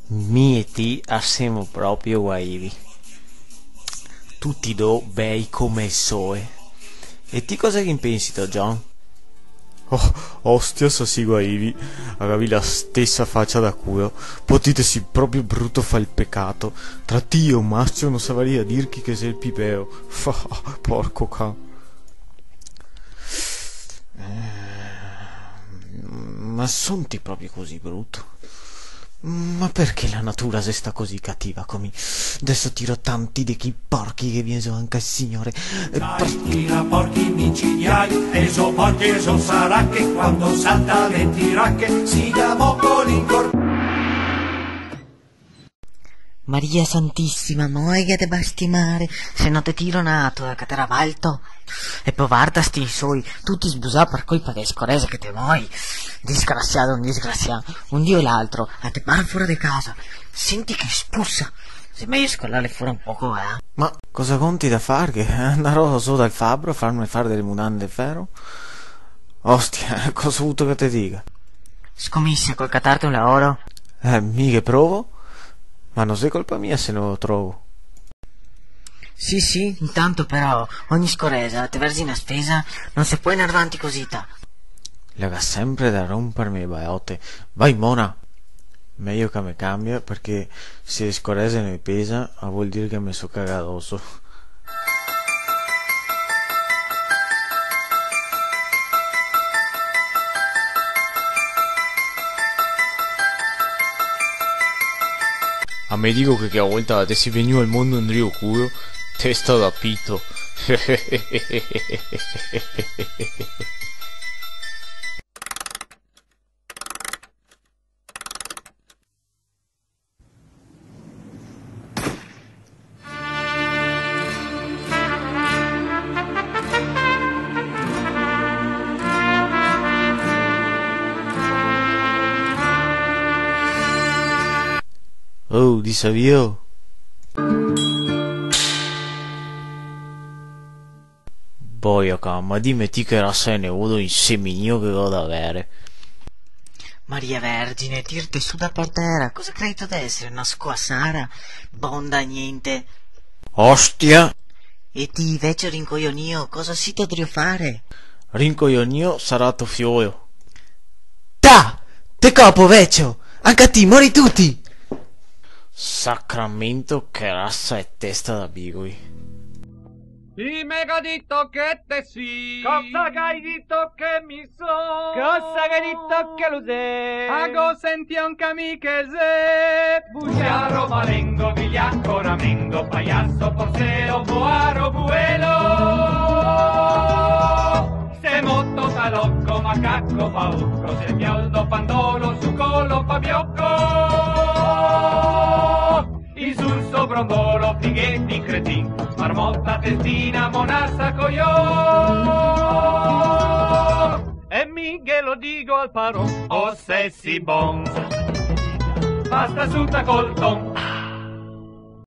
Mieti assieme proprio guaivi. Tutti do bei come il sole. E ti cosa che pensi, to John? Oh, ostia, si guaivi, avevi la stessa faccia da culo, potitesi proprio brutto fa il peccato, tra Dio Mastro non saprei a dirchi che sei il pipeo, porco ca. Ma sonti proprio così brutto? Ma perché la natura se sta così cattiva come? Adesso tiro tanti di chi porchi che viene anche il signore. Tira porchi micidiali, e so porchi e so sarà che quando salta le tiracche si dà moccoli in corpo. Maria Santissima, moi che te basti mare, se non te tiro nato, che te ravalto. E poi guarda sti suoi, tutti sbusà per colpa del scorese che te moi. Disgraziato, un disgraziato, un dio e l'altro, a te pare fuori di casa. Senti che spuzza. Se meglio scollare fuori un poco, Ma cosa conti da fare? Che andrò su dal fabbro a farmi fare delle mutande di ferro? Ostia, cosa ho avuto che te dica? Scommessa col catarti un lavoro? Mica provo? Ma non sei colpa mia se non lo trovo. Sì, intanto però, ogni scoresa, te versi una spesa, non si può andare avanti così, ta. Lega sempre da rompermi le baiotte. Vai, mona! Meglio che mi cambia, perché se le scorese ne pesa, vuol dire che mi so cagato addosso. A me dico che a volta te si veniva al mondo un rio culo, testa da pito. Oh, di savio? Boia ma dimmi ti che razza è nevuto in seminio che ho da avere. Maria Vergine, tirte su da portera, cosa credi tu d'essere, una squassara? Bonda niente. Ostia! E ti invece rincoglionio, cosa si potrei fare? Rincoglionio sarà tuo figlio. Ta! Te capo vecchio! Anche a ti, mori tutti! Sacramento che razza è testa da bigoi. I mega detto che te sì. Cosa che hai detto che mi so? Cosa che hai detto che lo sei? Ago senti anche mi che se. Bugiaro, malengo, vigliacco, ramengo, pagliasso, porseo, boaro, buelo. Se motto, talocco, macacco, paucco, se mioldo, pandolo, sucolo, fabiocco. Isulso, brondolo, fighetti, cretin, marmotta, testina, monassa, cogliò. E mi che lo dico al paro. Oh, se si bon, basta sulta col ton.